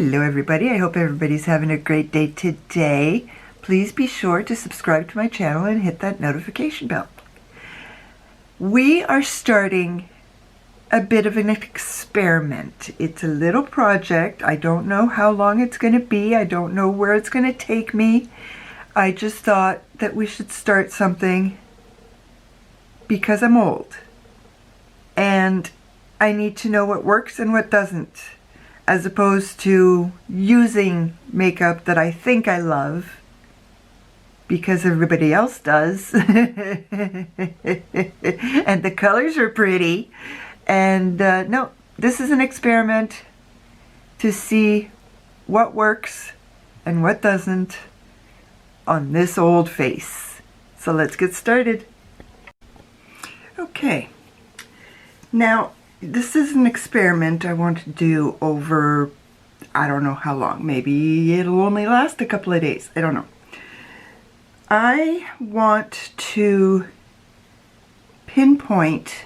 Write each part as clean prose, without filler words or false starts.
Hello everybody, I hope everybody's having a great day today. Please be sure to subscribe to my channel and hit that notification bell. We are starting a bit of an experiment. It's a little project. I don't know how long it's going to be. I don't know where it's going to take me. I just thought that we should start something because I'm old. And I need to know what works and what doesn't, as opposed to using makeup that I think I love because everybody else does and the colors are pretty. And no, this is an experiment to see what works and what doesn't on this old face. So let's get started. Okay, now this is an experiment I want to do over, I don't know how long. Maybe it'll only last a couple of days. I don't know. I want to pinpoint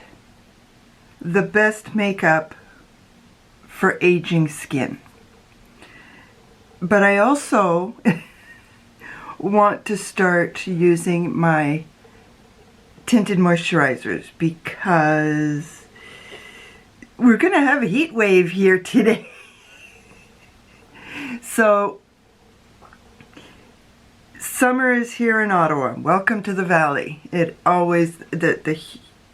the best makeup for aging skin. But I also want to start using my tinted moisturizers because we're gonna have a heat wave here today. So summer is here in Ottawa. Welcome to the valley. It always, the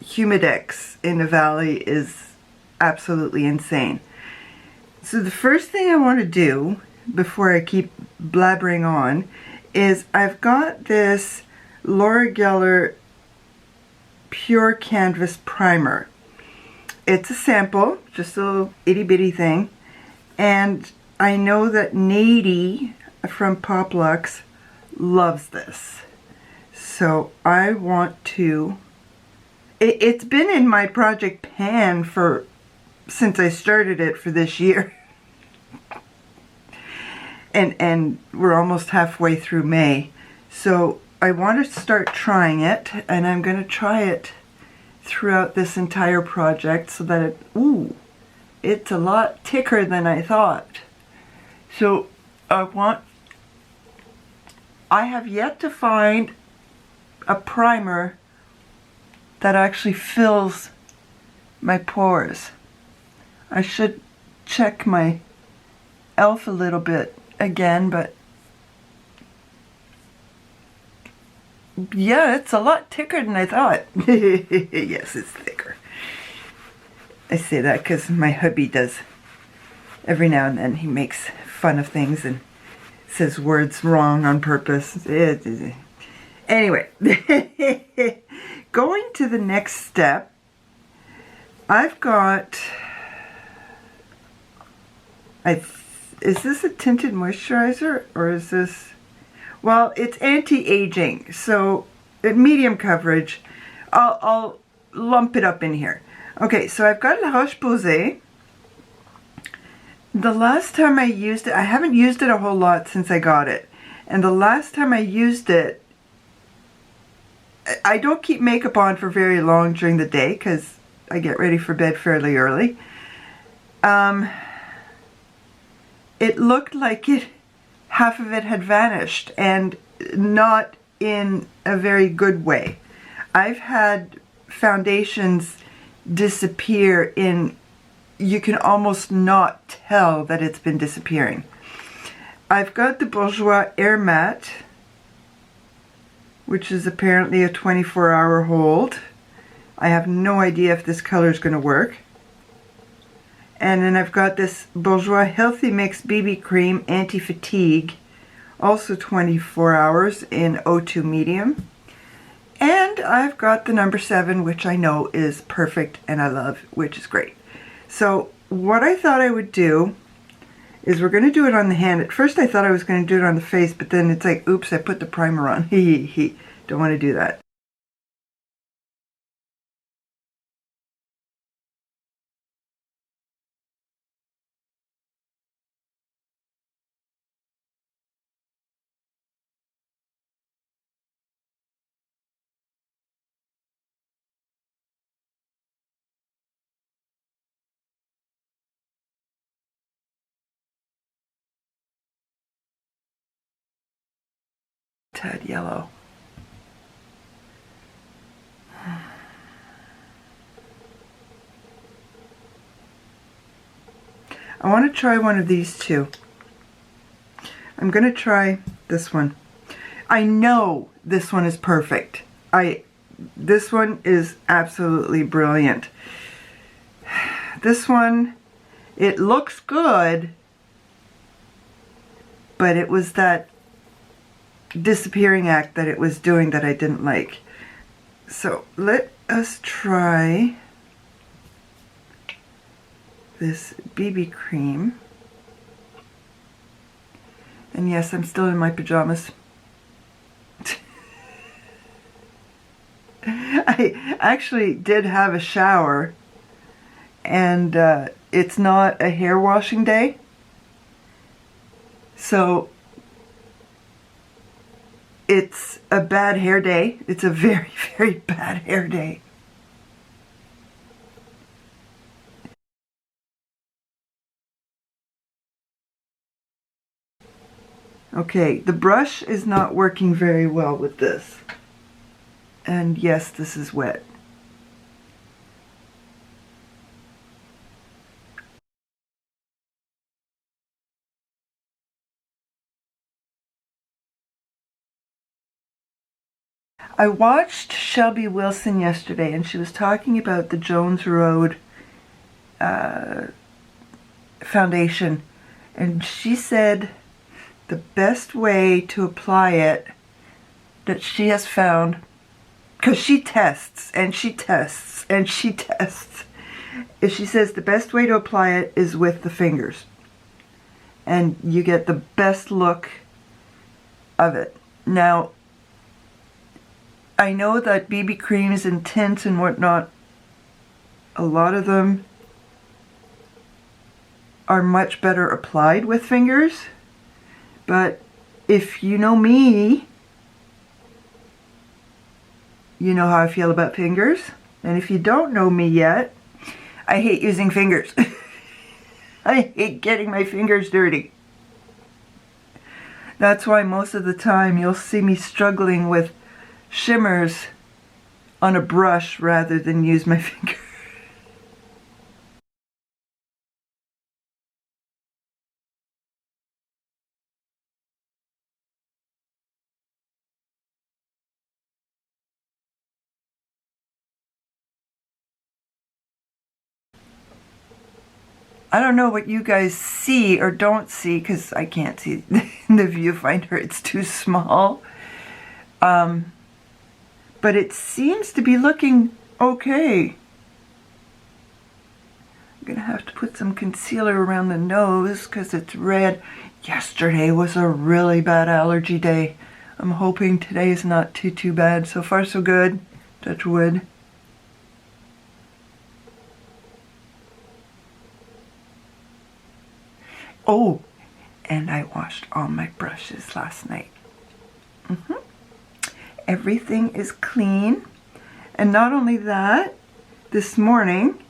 humidex in the valley is absolutely insane. So the first thing I want to do before I keep blabbering on is I've got this Laura Geller Pure Canvas Primer. It's a sample, just a little itty bitty thing, and I know that Nadie from Pop Luxe loves this. So I want to, it's been in my project pan since I started it for this year. and we're almost halfway through May. So I want to start trying it, and I'm going to try it throughout this entire project so that it's a lot thicker than I thought. So I have yet to find a primer that actually fills my pores. I should check my e.l.f. a little bit again, but yeah, it's a lot thicker than I thought. Yes, it's thicker. I say that because my hubby does, every now and then he makes fun of things and says words wrong on purpose. Anyway, going to the next step, I've got, is this a tinted moisturizer or is this? Well, it's anti-aging, so at medium coverage, I'll lump it up in here. Okay, so I've got La Roche-Posay. The last time I used it, I haven't used it a whole lot since I got it. And the last time I used it, I don't keep makeup on for very long during the day because I get ready for bed fairly early. It looked like half of it had vanished, and not in a very good way. I've had foundations disappear you can almost not tell that it's been disappearing. I've got the Bourjois Air Matte, which is apparently a 24-hour hold. I have no idea if this color is going to work. And then I've got this Bourjois Healthy Mix BB Cream Anti-Fatigue, also 24 hours in O2 Medium. And I've got the number 7, which I know is perfect and I love, which is great. So what I thought I would do is we're going to do it on the hand. At first I thought I was going to do it on the face, but then it's like, oops, I put the primer on. Don't want to do that. tad yellow. I want to try one of these two. I'm going to try this one. I know this one is perfect. This one is absolutely brilliant. This one, it looks good, but it was that disappearing act that it was doing that I didn't like. So let us try this BB cream. And yes, I'm still in my pajamas. I actually did have a shower, and it's not a hair washing day. So it's a bad hair day. It's a very, very bad hair day. Okay, the brush is not working very well with this. And yes, this is wet. I watched Shelby Wilson yesterday, and she was talking about the Jones Road foundation, and she said the best way to apply it that she has found, because she tests and she tests and she tests, is she says the best way to apply it is with the fingers, and you get the best look of it. Now, I know that BB creams and tints and whatnot, a lot of them are much better applied with fingers, but if you know me, you know how I feel about fingers. And if you don't know me yet, I hate using fingers. I hate getting my fingers dirty. That's why most of the time you'll see me struggling with shimmers on a brush rather than use my finger. I don't know what you guys see or don't see, because I can't see in the viewfinder, it's too small. But it seems to be looking okay. I'm gonna have to put some concealer around the nose because it's red. Yesterday was a really bad allergy day. I'm hoping today is not too bad. So far so good. Touch wood. Oh, and I washed all my brushes last night. Everything is clean. And not only that, this morning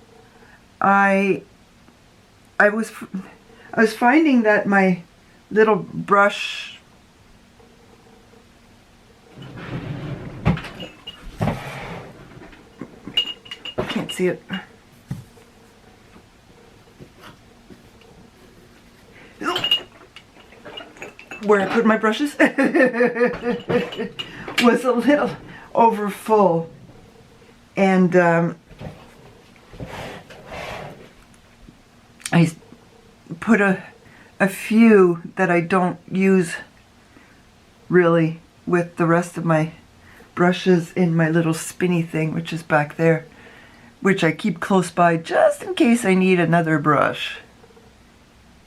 I was finding that my little brush can't see it. Where I put my brushes was a little over full, and I put a few that I don't use really with the rest of my brushes in my little spinny thing, which is back there, which I keep close by just in case I need another brush.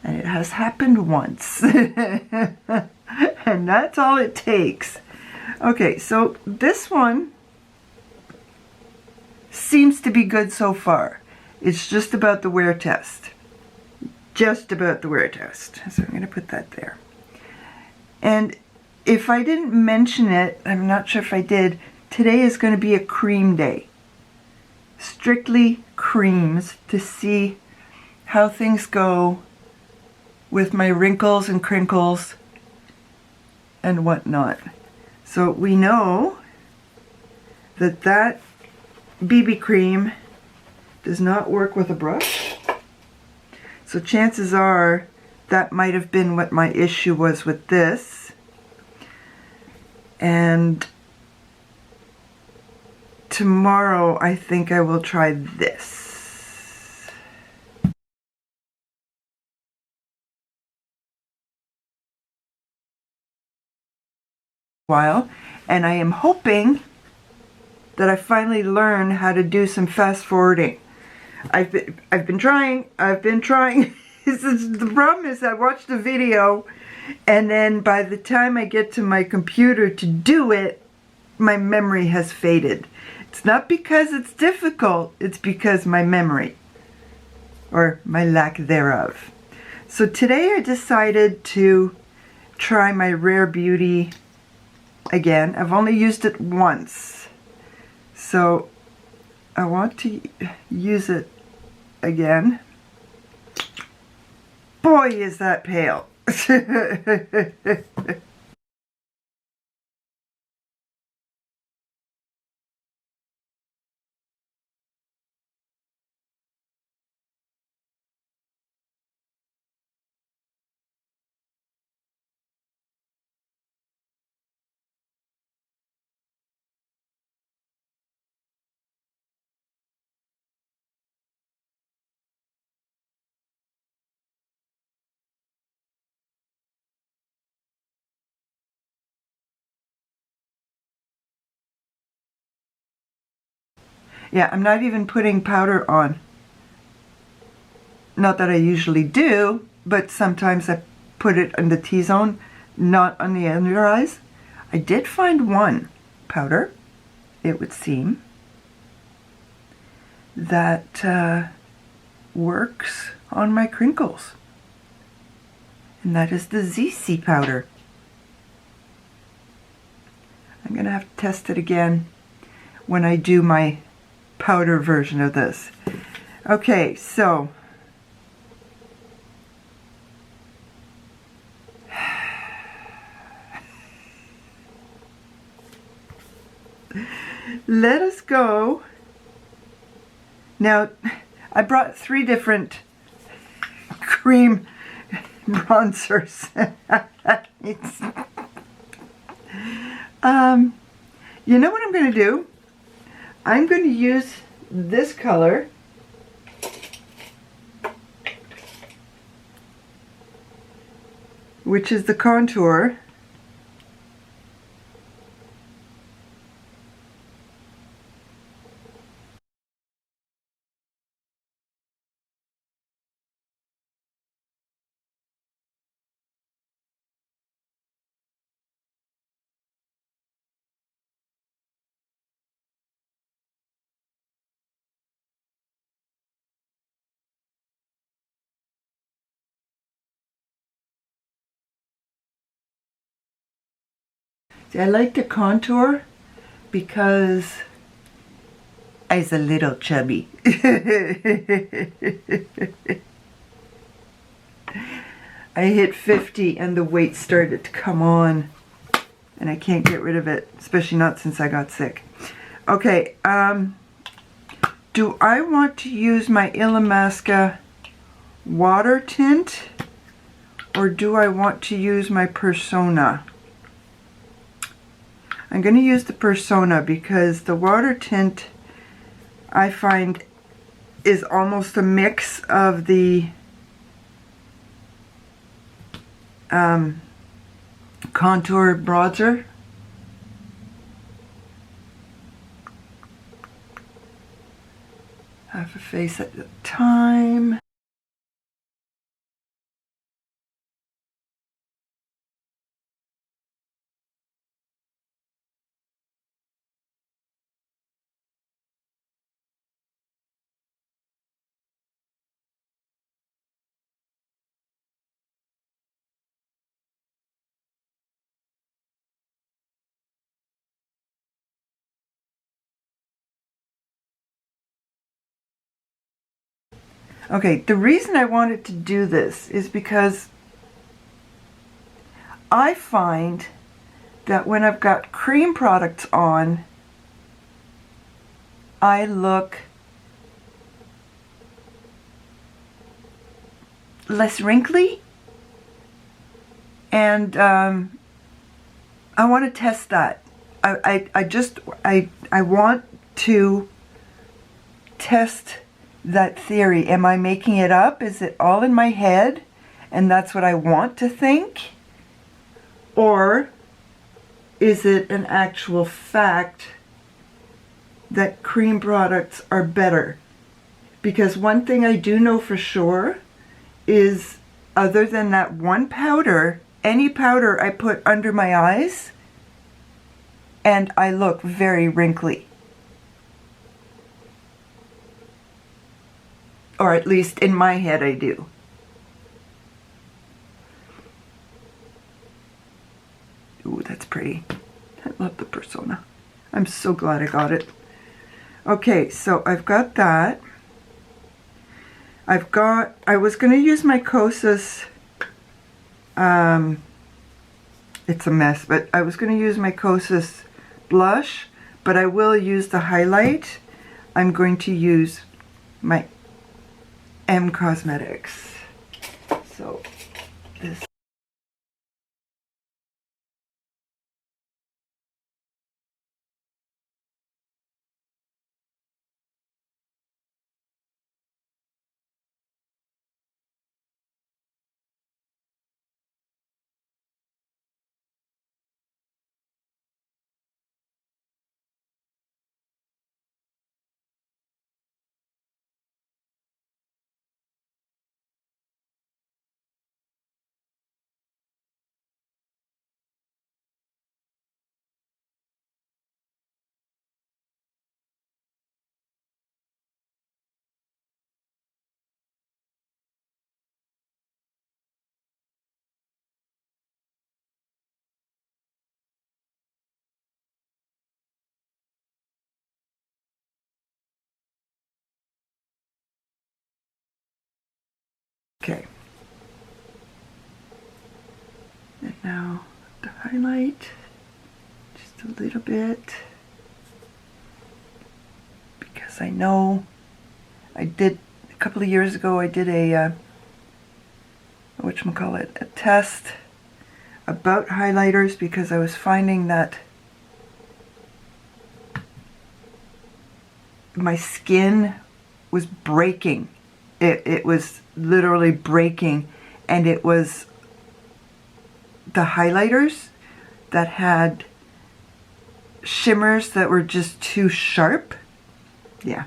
And it has happened once. And that's all it takes. Okay, so this one seems to be good so far. It's just about the wear test. Just about the wear test. So I'm going to put that there. And if I didn't mention it, I'm not sure if I did, today is going to be a cream day. Strictly creams to see how things go with my wrinkles and crinkles and whatnot. So we know that that BB cream does not work with a brush. So chances are that might have been what my issue was with this. And tomorrow I think I will try this. While, and I am hoping that I finally learn how to do some fast forwarding. I've been trying. The problem is I watched a video, and then by the time I get to my computer to do it, my memory has faded. It's not because it's difficult, it's because my memory, or my lack thereof. So today I decided to try my Rare Beauty again. I've only used it once, so I want to use it again. Boy, is that pale. Yeah, I'm not even putting powder on. Not that I usually do, but sometimes I put it in the T-zone, not on the under eyes. I did find one powder, it would seem, that works on my crinkles. And that is the ZC powder. I'm going to have to test it again when I do my powder version of this. Okay, so let us go. Now, I brought 3 different cream bronzers. You know what I'm going to do? I'm going to use this color, which is the contour. See, I like the contour because I's a little chubby. I hit 50 and the weight started to come on, and I can't get rid of it, especially not since I got sick. Okay, do I want to use my Illamasqua water tint, or do I want to use my Persona? I'm going to use the Persona because the water tint, I find, is almost a mix of the contour bronzer. Half a face at a time. Okay, the reason I wanted to do this is because I find that when I've got cream products on, I look less wrinkly, and I want to test that. I want to test that theory. Am I making it up? Is it all in my head and that's what I want to think? Or is it an actual fact that cream products are better? Because one thing I do know for sure is, other than that one powder, any powder I put under my eyes, and I look very wrinkly. Or at least in my head I do. Ooh, that's pretty. I love the Persona. I'm so glad I got it. Okay, so I've got that. I was going to use my Kosas, it's a mess, but I was going to use my Kosas blush, but I will use the highlight. I'm going to use my M Cosmetics. So this. Okay. And now the highlight, just a little bit, because I know I did, a couple of years ago, I did a, whatchamacallit, a test about highlighters, because I was finding that my skin was breaking. It was literally breaking, and it was the highlighters that had shimmers that were just too sharp. Yeah.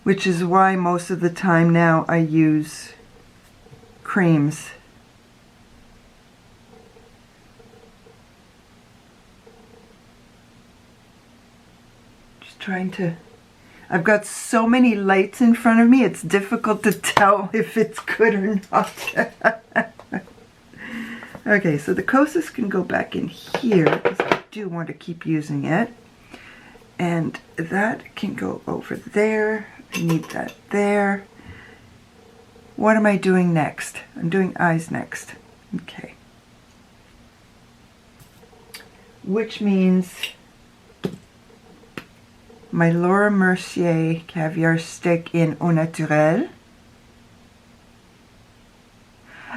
Which is why most of the time now I use creams. Just trying to... I've got so many lights in front of me, it's difficult to tell if it's good or not. Okay, so the Kosas can go back in here, because I do want to keep using it. And that can go over there. I need that there. What am I doing next? I'm doing eyes next. Okay. Which means my Laura Mercier Caviar Stick in Au Naturel.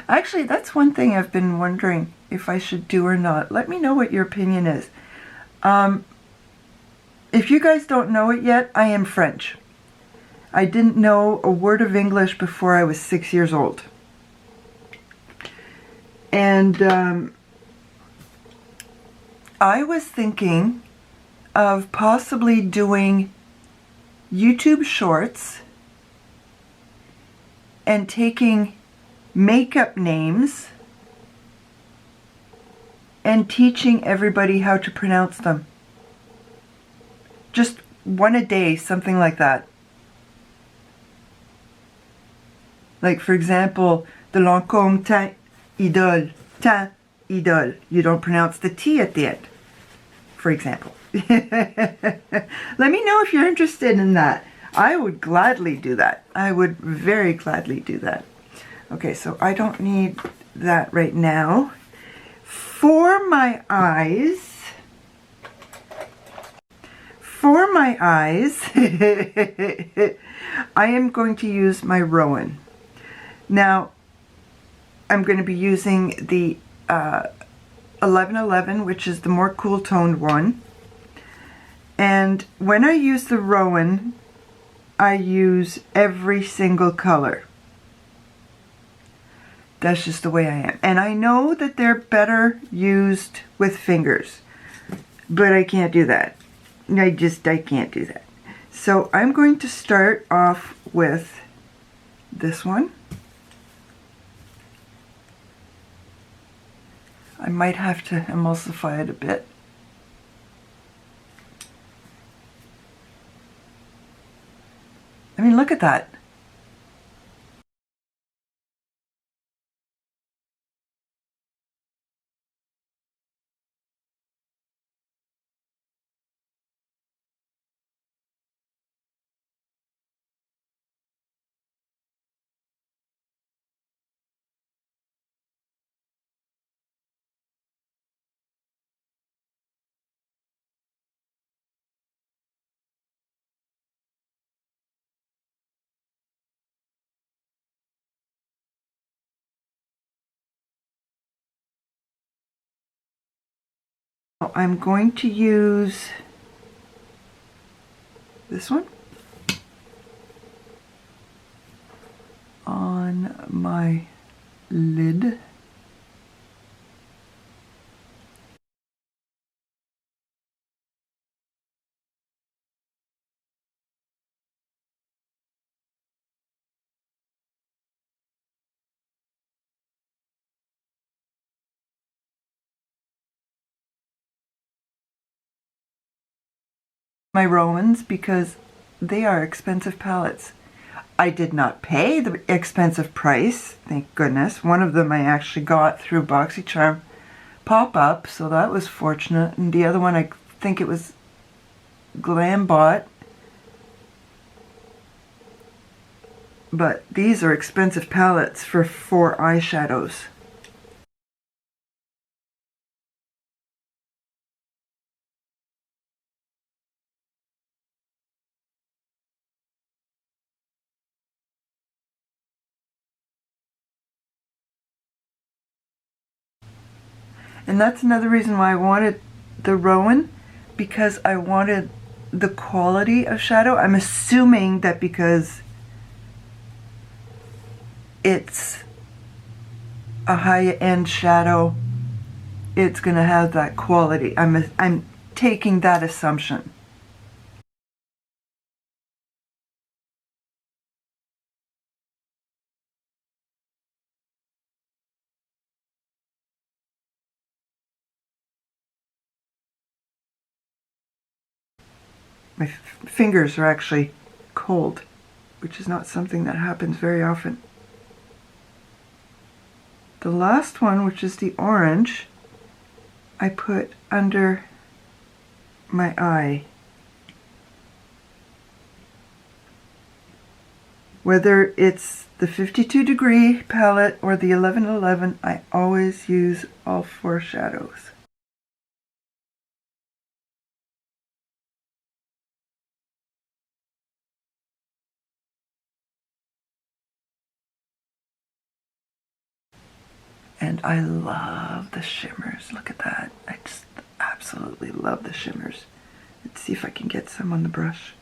Actually, that's one thing I've been wondering if I should do or not. Let me know what your opinion is. If you guys don't know it yet, I am French. I didn't know a word of English before I was 6 years old. And I was thinking of possibly doing YouTube shorts and taking makeup names and teaching everybody how to pronounce them. Just one a day, something like that. Like, for example, the Lancôme teint idole. You don't pronounce the T at the end, for example. Let me know if you're interested in that. I would gladly do that. I would very gladly do that. Okay, so I don't need that right now. for my eyes, I am going to use my Rowan. Now, I'm going to be using the 1111, which is the more cool toned one. And when I use the Rowan, I use every single color. That's just the way I am. And I know that they're better used with fingers, but I can't do that. I can't do that. So I'm going to start off with this one. I might have to emulsify it a bit. I mean, look at that. I'm going to use this one on my lid. My Rowans, because they are expensive palettes. I did not pay the expensive price, thank goodness. One of them I actually got through BoxyCharm pop-up, so that was fortunate. And the other one, I think it was Glam bought. But these are expensive palettes for 4 eyeshadows. And that's another reason why I wanted the Rowan, because I wanted the quality of shadow. I'm assuming that because it's a high-end shadow, it's going to have that quality. I'm taking that assumption. My fingers are actually cold, which is not something that happens very often. The last one, which is the orange, I put under my eye. Whether it's the 52 degree palette or the 1111, I always use all 4 shadows. And I love the shimmers. Look at that. I just absolutely love the shimmers. Let's see if I can get some on the brush.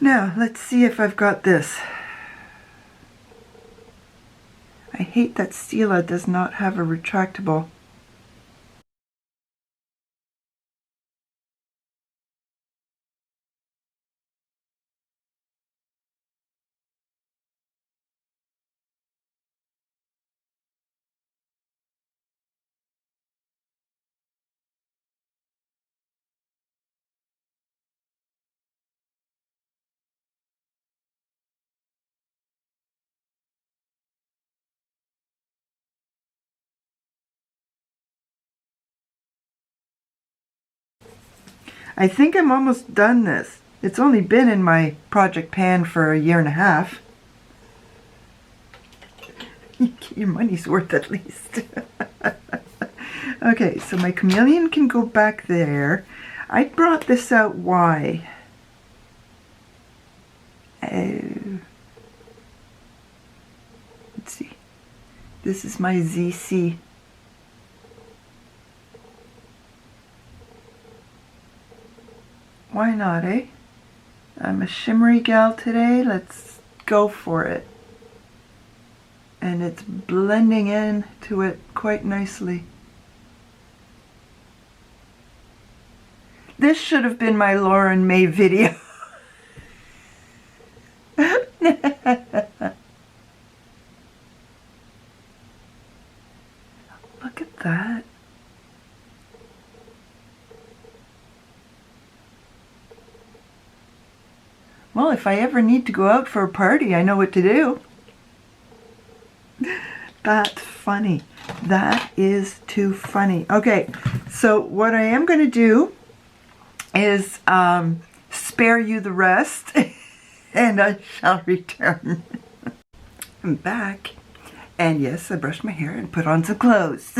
Now, let's see if I've got this. I hate that Stila does not have a retractable. I think I'm almost done this. It's only been in my project pan for 1.5 years. You get your money's worth at least. Okay, so my chameleon can go back there. I brought this out. Why? Let's see. This is my ZC. Why not, eh? I'm a shimmery gal today. Let's go for it. And it's blending into it quite nicely. This should have been my Lauren May video. Look at that. Well, if I ever need to go out for a party, I know what to do. That's funny. That is too funny. Okay, so what I am going to do is spare you the rest, and I shall return. I'm back, and yes, I brushed my hair and put on some clothes.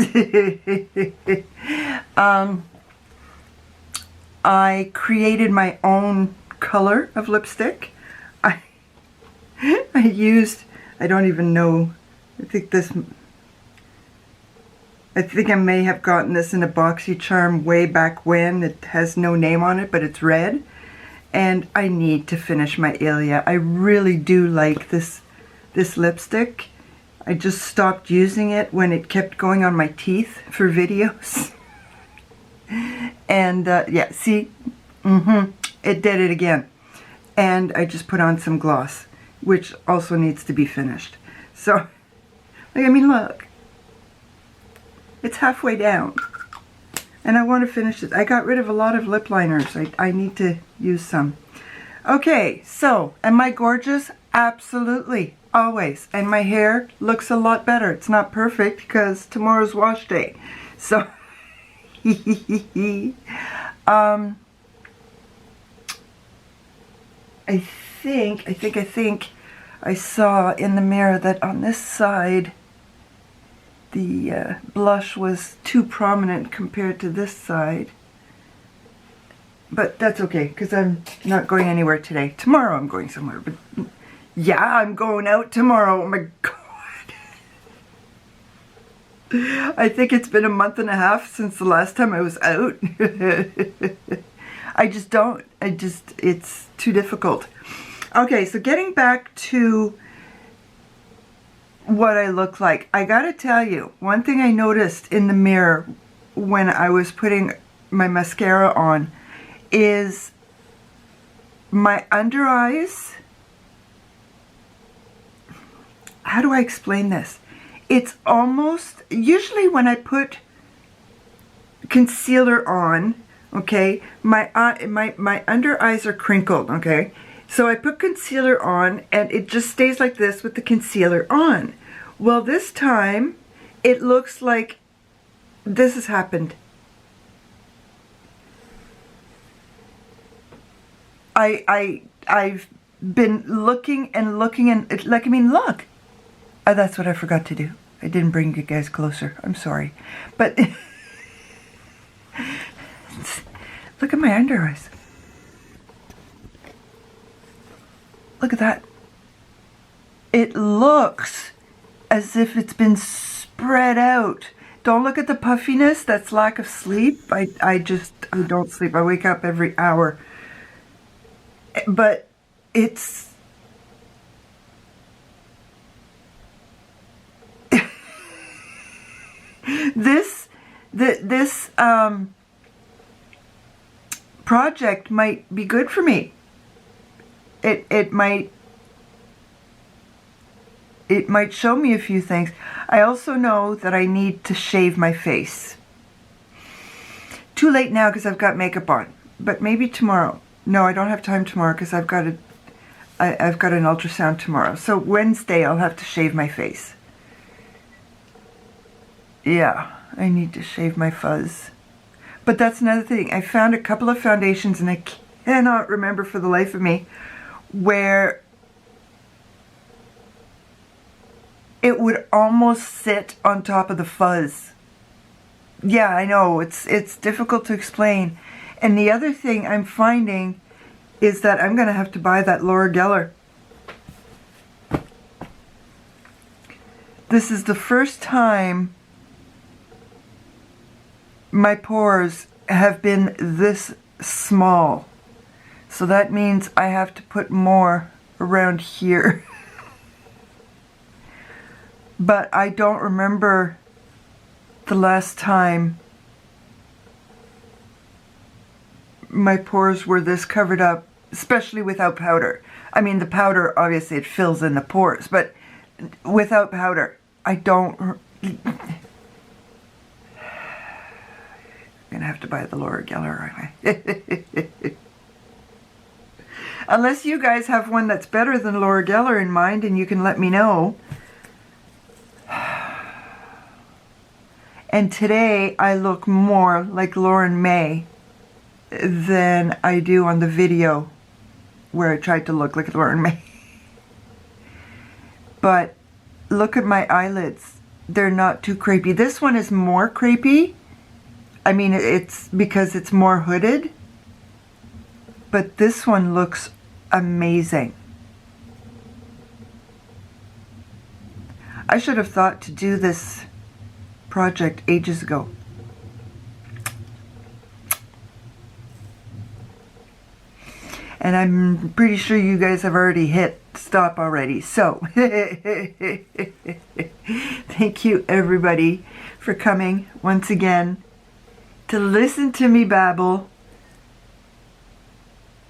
I created my own color of lipstick. I used, I don't even know, I think I may have gotten this in a BoxyCharm way back when. It has no name on it, but it's red. And I need to finish my Ilia. I really do like this lipstick. I just stopped using it when it kept going on my teeth for videos. And yeah, see? It did it again. And I just put on some gloss, which also needs to be finished. So, I mean, look. It's halfway down. And I want to finish it. I got rid of a lot of lip liners. I need to use some. Okay, so, am I gorgeous? Absolutely. Always. And my hair looks a lot better. It's not perfect because tomorrow's wash day. So, I think I saw in the mirror that on this side the blush was too prominent compared to this side. But that's okay, because I'm not going anywhere today. Tomorrow I'm going somewhere, but yeah, I'm going out tomorrow. Oh my God. I think it's been 1.5 months since the last time I was out. It's too difficult. Okay, so getting back to what I look like. I gotta tell you, one thing I noticed in the mirror when I was putting my mascara on is my under eyes. How do I explain this? It's almost, usually when I put concealer on, okay, my under eyes are crinkled, okay? So I put concealer on and it just stays like this with the concealer on. Well, this time it looks like this has happened. I've been looking and looking and like, I mean, look. That's what I forgot to do. I didn't bring you guys closer. I'm sorry. But look at my under eyes. Look at that. It looks as if it's been spread out. Don't look at the puffiness. That's lack of sleep. I don't sleep. I wake up every hour. But it's this project might be good for me. It might show me a few things. I also know that I need to shave my face. Too late now because I've got makeup on, but maybe tomorrow. No, I don't have time tomorrow because I've got an ultrasound tomorrow. So Wednesday I'll have to shave my face. Yeah, I need to shave my fuzz. But that's another thing. I found a couple of foundations, and I cannot remember for the life of me where it would almost sit on top of the fuzz. Yeah, I know, it's difficult to explain. And the other thing I'm finding is that I'm going to have to buy that Laura Geller. This is the first time my pores have been this small. So that means I have to put more around here. But I don't remember the last time my pores were this covered up, especially without powder. I mean, the powder, obviously, it fills in the pores, but without powder, I don't... I'm gonna have to buy the Laura Geller, aren't I? Unless you guys have one that's better than Laura Geller in mind, and you can let me know. And today I look more like Lauren May than I do on the video where I tried to look like Lauren May. But look at my eyelids. They're not too crepey. This one is more crepey. I mean, it's because it's more hooded. But this one looks amazing. I should have thought to do this project ages ago. And I'm pretty sure you guys have already hit stop already. So, thank you everybody for coming once again to listen to me babble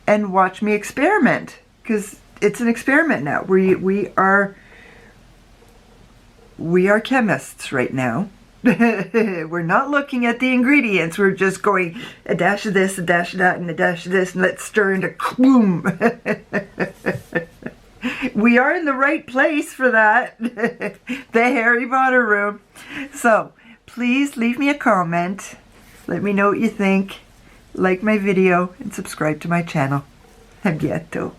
and watch me experiment. Because it's an experiment now. We are chemists right now. We're not looking at the ingredients. We're just going a dash of this, a dash of that, and a dash of this, and let's stir into boom. We are in the right place for that. The Harry Potter room. So please leave me a comment. Let me know what you think. Like my video and subscribe to my channel. A bientôt.